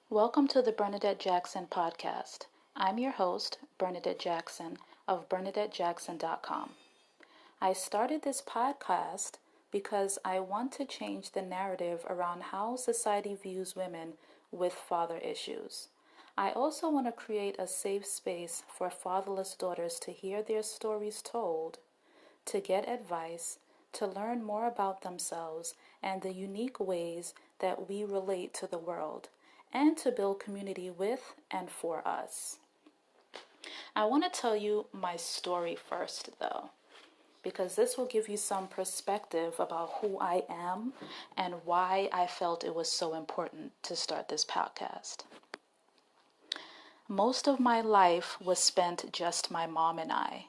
Welcome to the Bernadette Jackson Podcast. I'm your host, Bernadette Jackson of BernadetteJackson.com. I started this podcast because I want to change the narrative around how society views women with father issues. I also want to create a safe space for fatherless daughters to hear their stories told, to get advice, to learn more about themselves and the unique ways that we relate to the world, and to build community with and for us. I want to tell you my story first, though, because this will give you some perspective about who I am and why I felt it was so important to start this podcast. Most of my life was spent just my mom and I.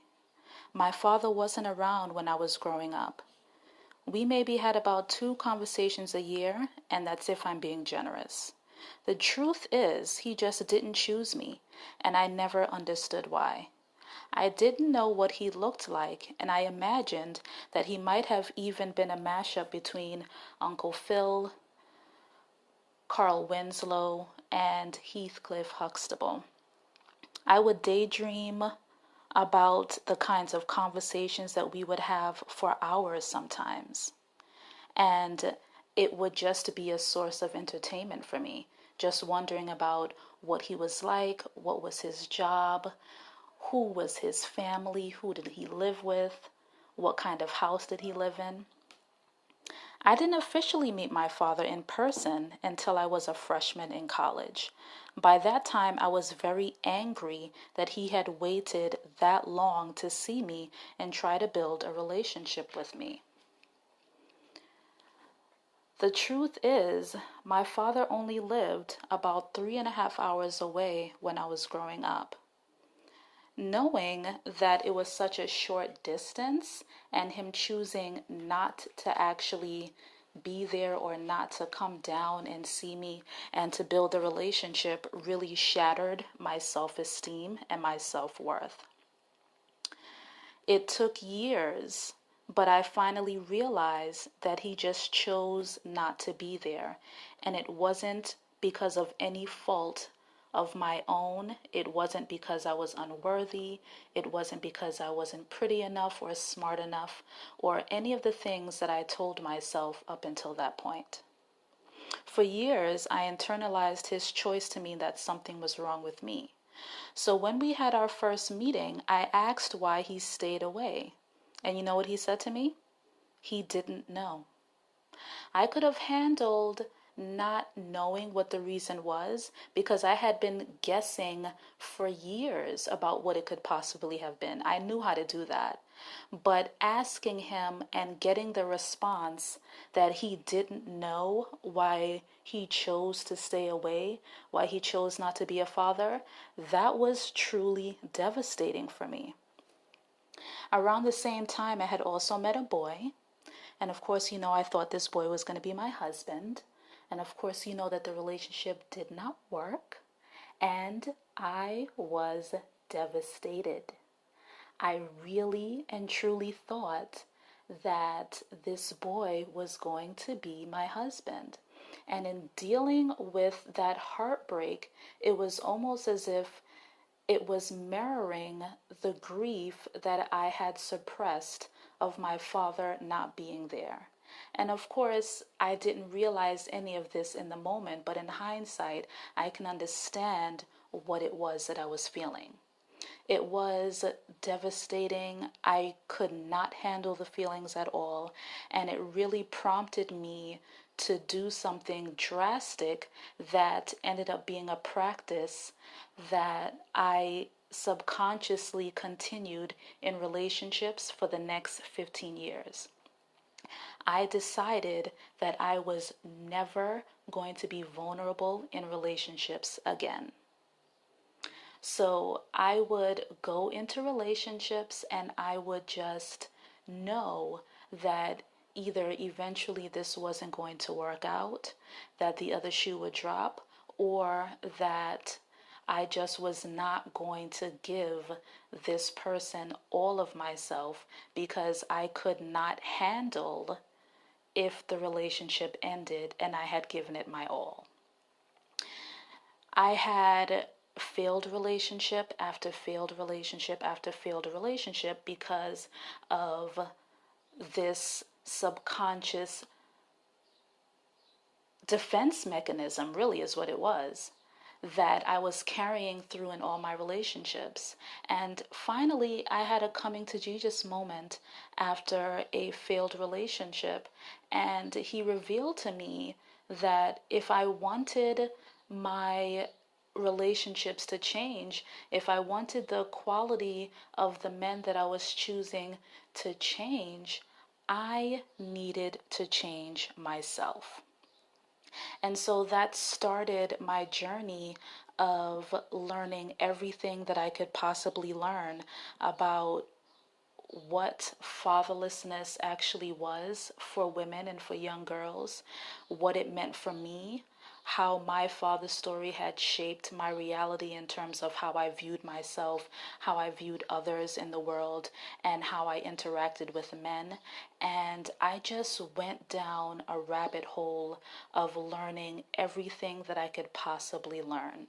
My father wasn't around when I was growing up. We maybe had about 2 conversations a year, and that's if I'm being generous. The truth is, he just didn't choose me, and I never understood why. I didn't know what he looked like, and I imagined that he might have even been a mashup between Uncle Phil, Carl Winslow, and Heathcliff Huxtable. I would daydream about the kinds of conversations that we would have for hours sometimes. And it would just be a source of entertainment for me, just wondering about what he was like, what was his job, who was his family, who did he live with, what kind of house did he live in. I didn't officially meet my father in person until I was a freshman in college. By that time, I was very angry that he had waited that long to see me and try to build a relationship with me. The truth is, my father only lived about 3.5 hours away when I was growing up. Knowing that it was such a short distance and him choosing not to actually be there or not to come down and see me and to build a relationship really shattered my self-esteem and my self-worth. It took years, but I finally realized that he just chose not to be there. And it wasn't because of any fault of my own. It wasn't because I was unworthy. It wasn't because I wasn't pretty enough or smart enough or any of the things that I told myself up until that point. For years, I internalized his choice to mean that something was wrong with me. So when we had our first meeting, I asked why he stayed away. And you know what he said to me? He didn't know. I could have handled not knowing what the reason was because I had been guessing for years about what it could possibly have been. I knew how to do that. But asking him and getting the response that he didn't know why he chose to stay away, why he chose not to be a father, that was truly devastating for me. Around the same time, I had also met a boy. And of course, I thought this boy was going to be my husband. And of course, that the relationship did not work. And I was devastated. I really and truly thought that this boy was going to be my husband. And in dealing with that heartbreak, it was almost as if it was mirroring the grief that I had suppressed of my father not being there. And of course, I didn't realize any of this in the moment, but in hindsight, I can understand what it was that I was feeling. It was devastating. I could not handle the feelings at all, and it really prompted me to do something drastic that ended up being a practice that I subconsciously continued in relationships for the next 15 years. I decided that I was never going to be vulnerable in relationships again. So I would go into relationships and I would just know that either eventually this wasn't going to work out, that the other shoe would drop, or that I just was not going to give this person all of myself because I could not handle if the relationship ended and I had given it my all. I had failed relationship after failed relationship after failed relationship because of this subconscious defense mechanism, really is what it was, that I was carrying through in all my relationships. And finally, I had a coming to Jesus moment after a failed relationship. And he revealed to me that if I wanted my relationships to change, if I wanted the quality of the men that I was choosing to change, I needed to change myself. And so that started my journey of learning everything that I could possibly learn about what fatherlessness actually was for women and for young girls, what it meant for me, how my father's story had shaped my reality in terms of how I viewed myself, how I viewed others in the world, and how I interacted with men. And I just went down a rabbit hole of learning everything that I could possibly learn.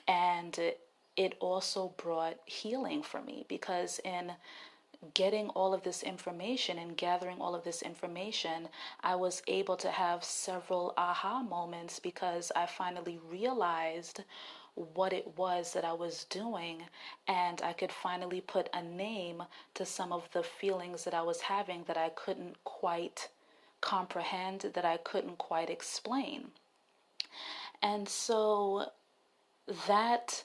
And it also brought healing for me, because in getting all of this information and gathering all of this information, I was able to have several aha moments, because I finally realized what it was that I was doing, and I could finally put a name to some of the feelings that I was having that I couldn't quite comprehend, that I couldn't quite explain. And so that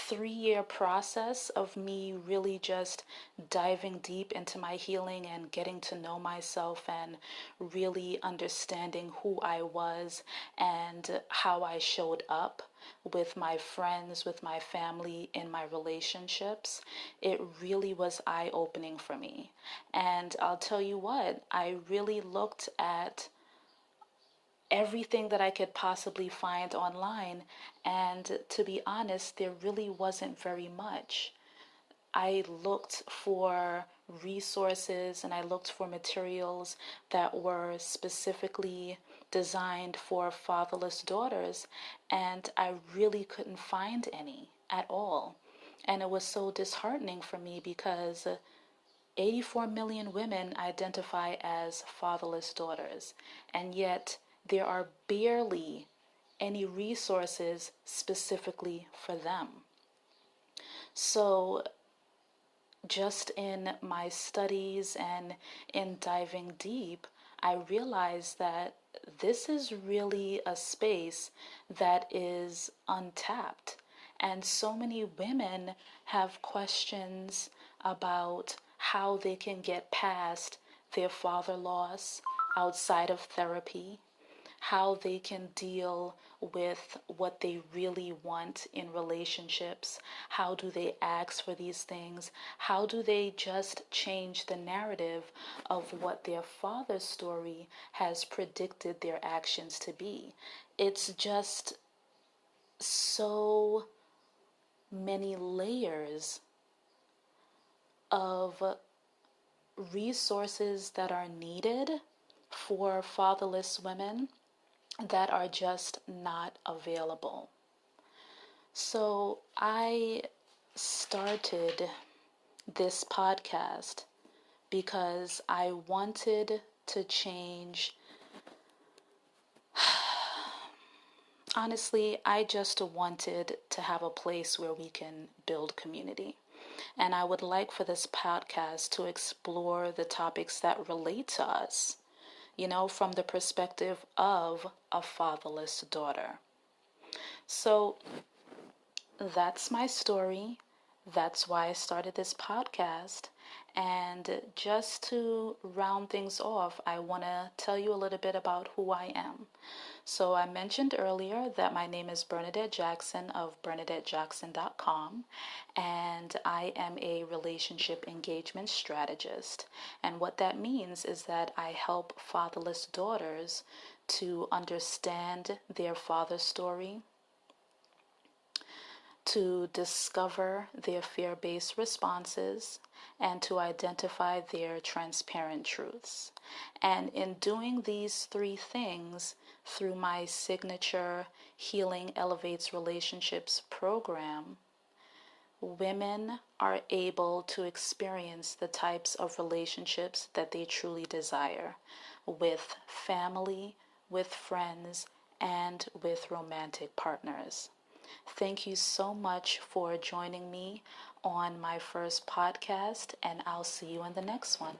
3-year process of me really just diving deep into my healing and getting to know myself and really understanding who I was and how I showed up with my friends, with my family, in my relationships, it really was eye-opening for me. And I'll tell you what, I really looked at everything that I could possibly find online. And to be honest, there really wasn't very much. I looked for resources and I looked for materials that were specifically designed for fatherless daughters, and I really couldn't find any at all. And it was so disheartening for me, because 84 million women identify as fatherless daughters, and yet there are barely any resources specifically for them. So, just in my studies and in diving deep, I realized that this is really a space that is untapped. And so many women have questions about how they can get past their father loss outside of therapy, how they can deal with what they really want in relationships. How do they ask for these things? How do they just change the narrative of what their father's story has predicted their actions to be? It's just so many layers of resources that are needed for fatherless women that are just not available. So I started this podcast because I wanted to change. Honestly, I just wanted to have a place where we can build community. And I would like for this podcast to explore the topics that relate to us, from the perspective of a fatherless daughter. So that's my story. That's why I started this podcast. And just to round things off, I want to tell you a little bit about who I am. So I mentioned earlier that my name is Bernadette Jackson of BernadetteJackson.com, and I am a relationship engagement strategist. And what that means is that I help fatherless daughters to understand their father's story, to discover their fear-based responses, and to identify their transparent truths. And in doing these 3 things through my signature Healing Elevates Relationships program, women are able to experience the types of relationships that they truly desire with family, with friends, and with romantic partners. Thank you so much for joining me on my first podcast, and I'll see you in the next one.